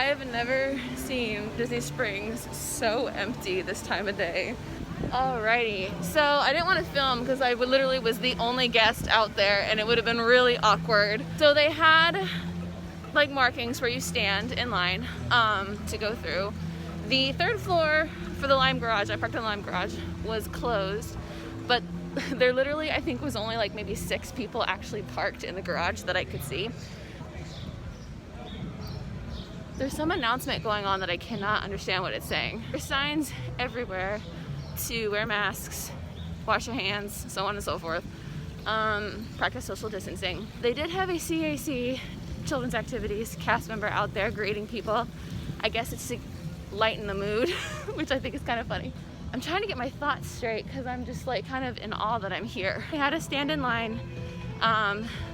I have never seen Disney Springs so empty this time of day. Alrighty, so I didn't want to film because I literally was the only guest out there and it would have been really awkward. So they had like markings where you stand in line to go through. The third floor for the Lime Garage, I parked in the Lime Garage, was closed, but there literally, I think, was only like maybe 6 people actually parked in the garage that I could see. There's some announcement going on that I cannot understand what it's saying. There's signs everywhere to wear masks, wash your hands, so on and so forth, practice social distancing. They did have a CAC, Children's Activities, cast member out there greeting people. I guess it's to lighten the mood, which I think is kind of funny. I'm trying to get my thoughts straight because I'm just like kind of in awe that I'm here. We had to stand in line,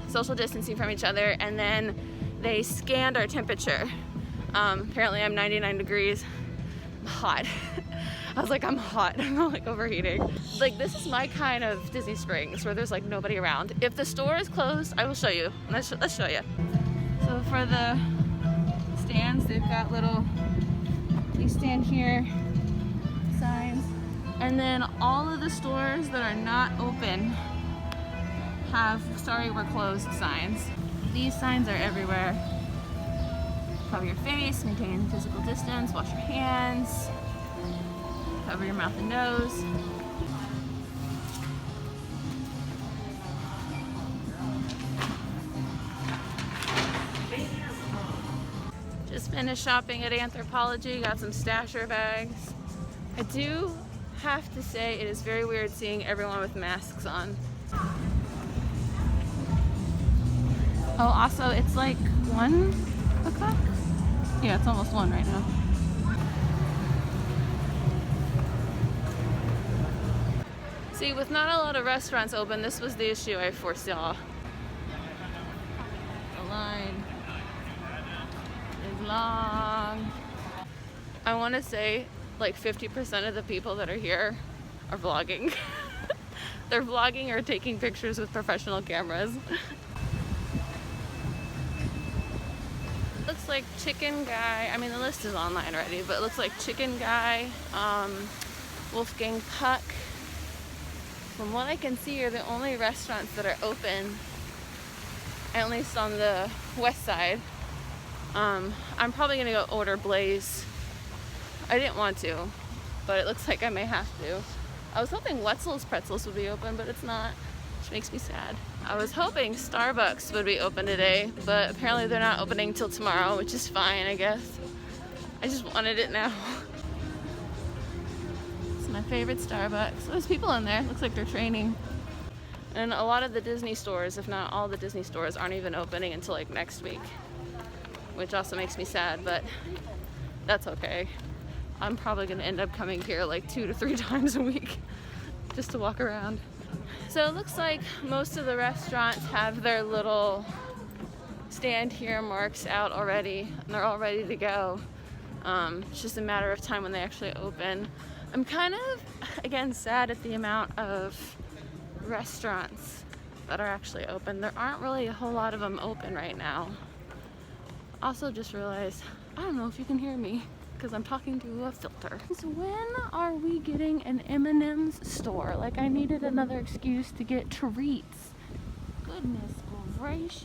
social distancing from each other, and then they scanned our temperature. Apparently I'm 99 degrees. I'm hot. I was like, I'm hot. I'm like overheating. Like, this is my kind of Disney Springs where there's like nobody around. If the store is closed, I will show you. Let's show you. So for the stands, they've got little, please stand here signs. And then all of the stores that are not open have sorry we're closed signs. These signs are everywhere. Cover your face, maintain physical distance, wash your hands, cover your mouth and nose. Just finished shopping at Anthropologie, got some Stasher bags. I do have to say it is very weird seeing everyone with masks on. Oh, also it's like 1 o'clock? Yeah, it's almost 1 right now. See, with not a lot of restaurants open, this was the issue I foresaw. The line is long. I want to say like 50% of the people that are here are vlogging. They're vlogging or taking pictures with professional cameras. Looks like Chicken Guy, I mean the list is online already, but it looks like Chicken Guy, Wolfgang Puck. From what I can see are the only restaurants that are open, at least on the west side. I'm probably gonna go order Blaze. I didn't want to, but it looks like I may have to. I was hoping Wetzel's Pretzels would be open, but it's not, which makes me sad. I was hoping Starbucks would be open today, but apparently they're not opening till tomorrow, which is fine, I guess. I just wanted it now. It's my favorite Starbucks. There's people in there. Looks like they're training. And a lot of the Disney stores, if not all the Disney stores, aren't even opening until like next week, which also makes me sad, but that's okay. I'm probably gonna end up coming here like 2 to 3 times a week just to walk around. So it looks like most of the restaurants have their little stand here marks out already, and they're all ready to go. It's just a matter of time when they actually open. I'm kind of, again, sad at the amount of restaurants that are actually open. There aren't really a whole lot of them open right now. Also just realized, I don't know if you can hear me because I'm talking to a filter. So when are we getting an M&M's store? Like, I needed another excuse to get treats. Goodness gracious.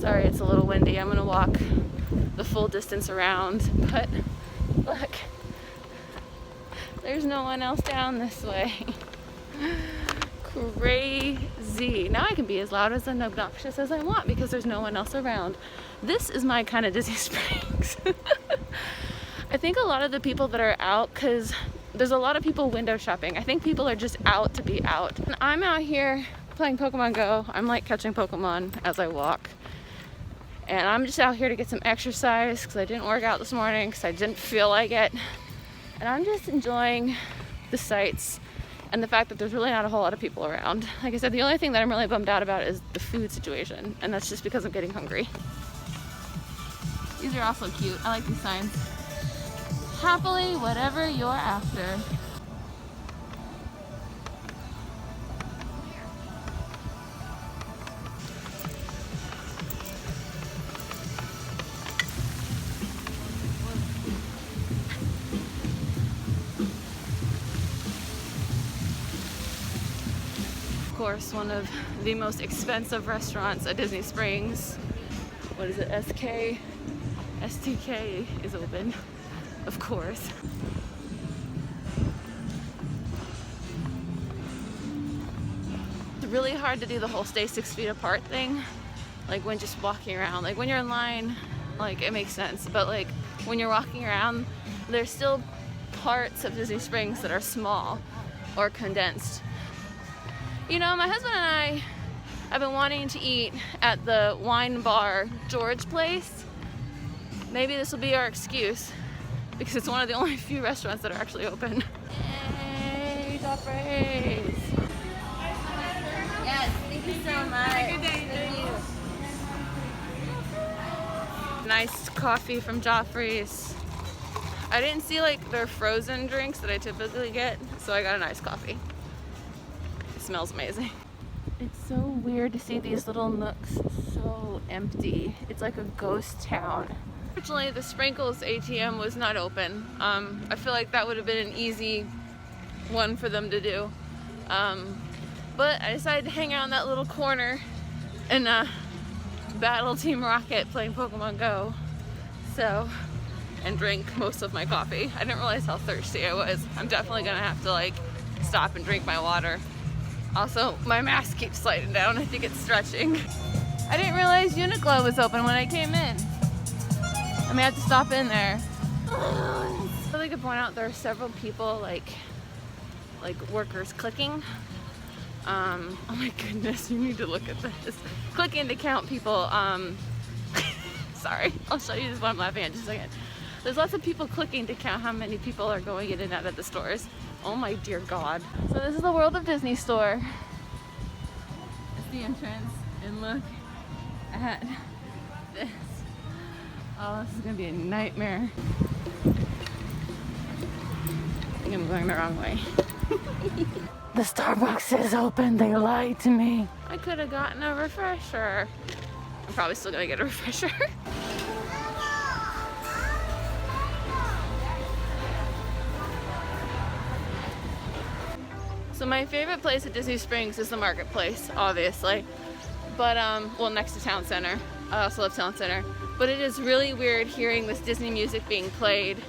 Sorry, it's a little windy. I'm gonna walk the full distance around, but look, there's no one else down this way. Crazy. Now I can be as loud as and obnoxious as I want because there's no one else around. This is my kind of Disney Springs. I think a lot of the people that are out, because there's a lot of people window shopping. I think people are just out to be out. And I'm out here playing Pokemon Go. I'm like catching Pokemon as I walk. And I'm just out here to get some exercise because I didn't work out this morning because I didn't feel like it. And I'm just enjoying the sights and the fact that there's really not a whole lot of people around. Like I said, the only thing that I'm really bummed out about is the food situation, and that's just because I'm getting hungry. These are also cute. I like these signs. Happily, whatever you're after. course, one of the most expensive restaurants at Disney Springs. What is it? STK is open, of course. It's really hard to do the whole stay 6 feet apart thing, like when just walking around. Like when you're in line, like it makes sense, but like when you're walking around, there's still parts of Disney Springs that are small or condensed. You know, my husband and I have been wanting to eat at the wine bar George Place. Maybe this will be our excuse, because it's one of the only few restaurants that are actually open. Yay, Joffrey's! Yes, thank you so much. Have a good day. Thank you. Nice coffee from Joffrey's. I didn't see like their frozen drinks that I typically get, so I got a nice coffee. It smells amazing. It's so weird to see these little nooks so empty. It's like a ghost town. Fortunately, the Sprinkles ATM was not open. I feel like that would have been an easy one for them to do. But I decided to hang out in that little corner and battle Team Rocket playing Pokemon Go. And drink most of my coffee. I didn't realize how thirsty I was. I'm definitely gonna have to like stop and drink my water. Also, my mask keeps sliding down. I think it's stretching. I didn't realize Uniqlo was open when I came in. I may have to stop in there. I really could point out there are several people like workers clicking. Oh my goodness, you need to look at this. Clicking to count people. Sorry, I'll show you this one I'm laughing at just a second. There's lots of people clicking to count how many people are going in and out of the stores. Oh my dear God. So this is the World of Disney store. It's the entrance, and look at this. Oh, this is gonna be a nightmare. I think I'm going the wrong way. The Starbucks is open, they lied to me. I could have gotten a refresher. I'm probably still gonna get a refresher. So my favorite place at Disney Springs is the marketplace, obviously. But, well, next to Town Center. I also love Town Center. But it is really weird hearing this Disney music being played,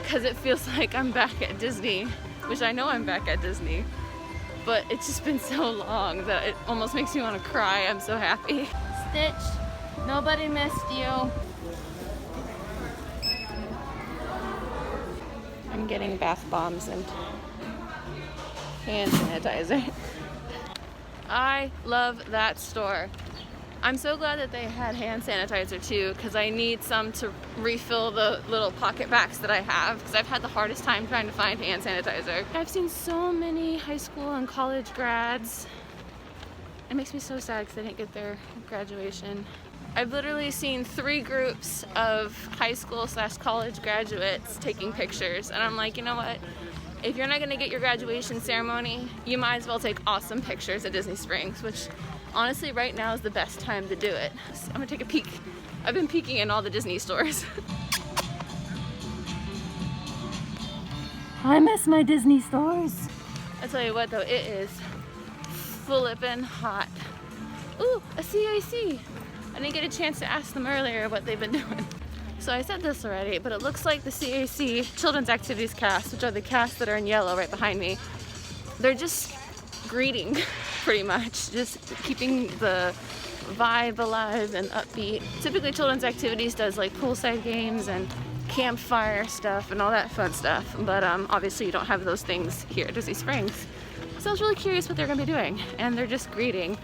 because it feels like I'm back at Disney, which I know I'm back at Disney. But it's just been so long that it almost makes me want to cry. I'm so happy. Stitch, nobody missed you. I'm getting bath bombs and hand sanitizer. I love that store. I'm so glad that they had hand sanitizer too, because I need some to refill the little pocket packs that I have, because I've had the hardest time trying to find hand sanitizer. I've seen so many high school and college grads. It makes me so sad because I didn't get their graduation. I've literally seen 3 groups of high school / college graduates taking pictures, and I'm like, you know what? If you're not gonna get your graduation ceremony, you might as well take awesome pictures at Disney Springs, which honestly right now is the best time to do it. So I'm gonna take a peek. I've been peeking in all the Disney stores. I miss my Disney stores. I tell you what though, it is flippin' hot. Ooh, a CIC. I didn't get a chance to ask them earlier what they've been doing. So I said this already, but it looks like the CAC Children's Activities cast, which are the casts that are in yellow right behind me, they're just greeting, pretty much, just keeping the vibe alive and upbeat. Typically Children's Activities does like poolside games and campfire stuff and all that fun stuff, but obviously you don't have those things here at Disney Springs. So I was really curious what they're gonna be doing, and they're just greeting,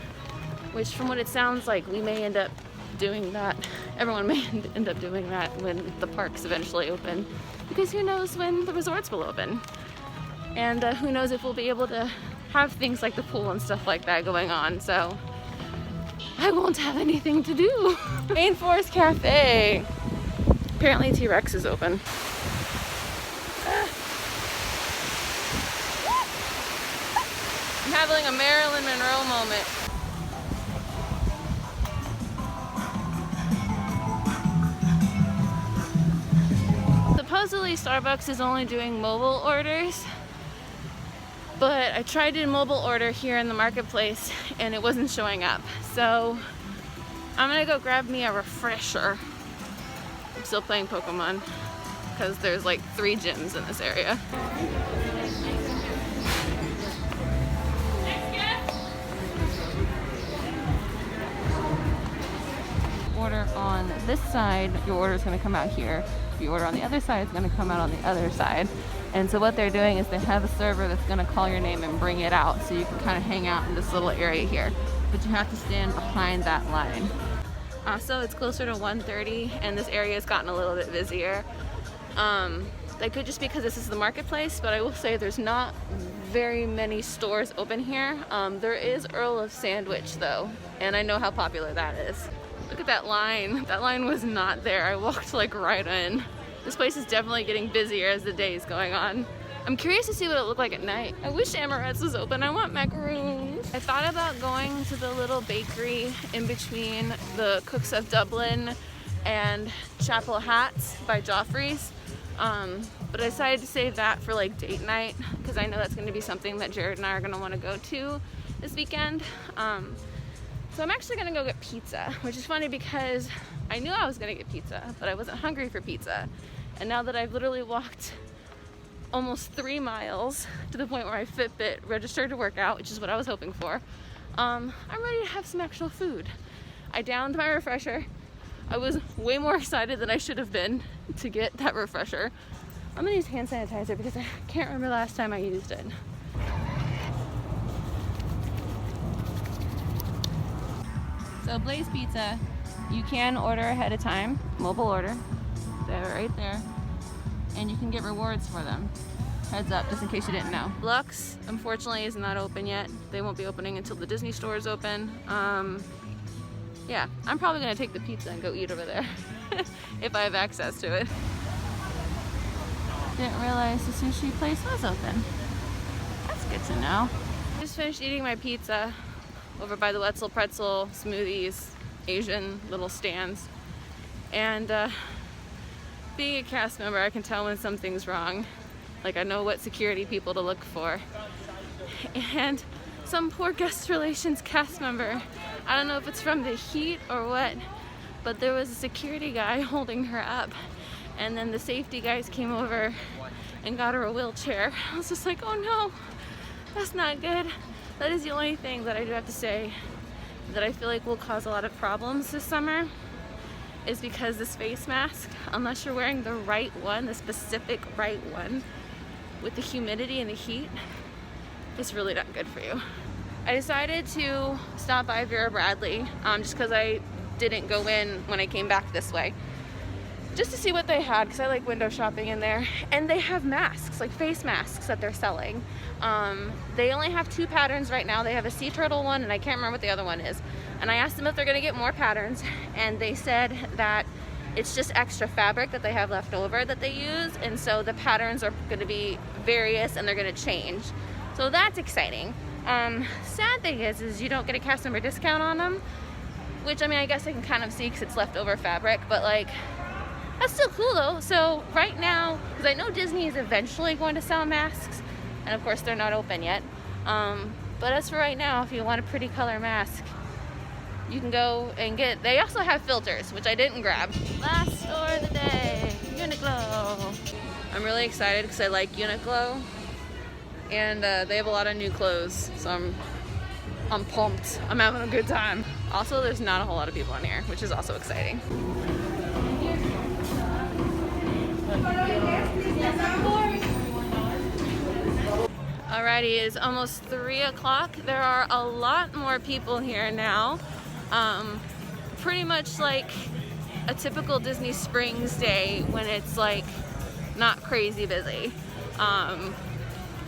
which from what it sounds like, we may end up doing that. Everyone may end up doing that when the parks eventually open, because who knows when the resorts will open, and who knows if we'll be able to have things like the pool and stuff like that going on. So I won't have anything to do. Rainforest Cafe. Apparently T-Rex is open. I'm having a Marilyn Monroe moment. Supposedly Starbucks is only doing mobile orders, But I tried to mobile order here in the marketplace and it wasn't showing up. So I'm gonna go grab me a refresher. I'm still playing Pokemon because there's like 3 gyms in this area. Order on this side, your order is going to come out here. If you order on the other side, it's going to come out on the other side. And so what they're doing is they have a server that's going to call your name and bring it out, so you can kind of hang out in this little area here. But you have to stand behind that line. So it's closer to 1:30 and this area has gotten a little bit busier. That could just be because this is the marketplace, but I will say there's not very many stores open here. There is Earl of Sandwich though, and I know how popular that is. Look at that line. That line was not there. I walked like right in. This place is definitely getting busier as the day is going on. I'm curious to see what it looked like at night. I wish Amorette's was open. I want macaroons. I thought about going to the little bakery in between the Cooks of Dublin and Chapel Hats by Joffrey's. But I decided to save that for like date night because I know that's going to be something that Jared and I are going to want to go to this weekend. So I'm actually gonna go get pizza, which is funny because I knew I was gonna get pizza, but I wasn't hungry for pizza. And now that I've literally walked almost 3 miles to the point where my Fitbit registered to work out, which is what I was hoping for, I'm ready to have some actual food. I downed my refresher. I was way more excited than I should have been to get that refresher. I'm gonna use hand sanitizer because I can't remember the last time I used it. So Blaze Pizza, you can order ahead of time, mobile order. They're right there. And you can get rewards for them. Heads up, just in case you didn't know. Lux, unfortunately, is not open yet. They won't be opening until the Disney store is open. Yeah, I'm probably gonna take the pizza and go eat over there if I have access to it. Didn't realize the sushi place was open. That's good to know. Just finished eating my pizza over by the Wetzel Pretzel Smoothies, Asian little stands. And being a cast member, I can tell when something's wrong. Like I know what security people to look for. And some poor guest relations cast member, I don't know if it's from the heat or what, but there was a security guy holding her up. And then the safety guys came over and got her a wheelchair. I was just like, oh no, that's not good. That is the only thing that I do have to say that I feel like will cause a lot of problems this summer, is because this face mask, unless you're wearing the right one, the specific right one, with the humidity and the heat, it's really not good for you. I decided to stop by Vera Bradley just because I didn't go in when I came back this way, just to see what they had, because I like window shopping in there. And they have masks, like face masks that they're selling. They only have 2 patterns right now. They have a sea turtle one and I can't remember what the other one is. And I asked them if they're gonna get more patterns, and they said that it's just extra fabric that they have left over that they use, and so the patterns are gonna be various and they're gonna change. So that's exciting. Sad thing is you don't get a cast member discount on them, which I mean, I guess I can kind of see because it's leftover fabric, but like, that's still cool though. So right now, because I know Disney is eventually going to sell masks, and of course they're not open yet. But as for right now, if you want a pretty color mask, you can go and get, they also have filters, which I didn't grab. Last store of the day, Uniqlo. I'm really excited because I like Uniqlo, and they have a lot of new clothes, so I'm pumped. I'm having a good time. Also, there's not a whole lot of people in here, which is also exciting. Alrighty, it's almost 3 o'clock. There are a lot more people here now. Pretty much like a typical Disney Springs day when it's like not crazy busy,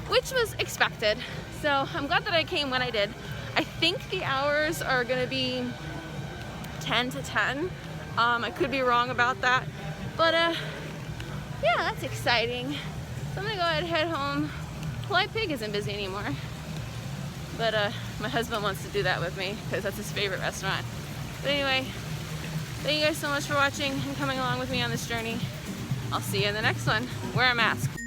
which was expected. So I'm glad that I came when I did. I think the hours are gonna be 10 to 10. I could be wrong about that, but yeah, that's exciting. So I'm gonna go ahead and head home. Polite Pig isn't busy anymore, but my husband wants to do that with me because that's his favorite restaurant. But anyway, thank you guys so much for watching and coming along with me on this journey. I'll see you in the next one. Wear a mask.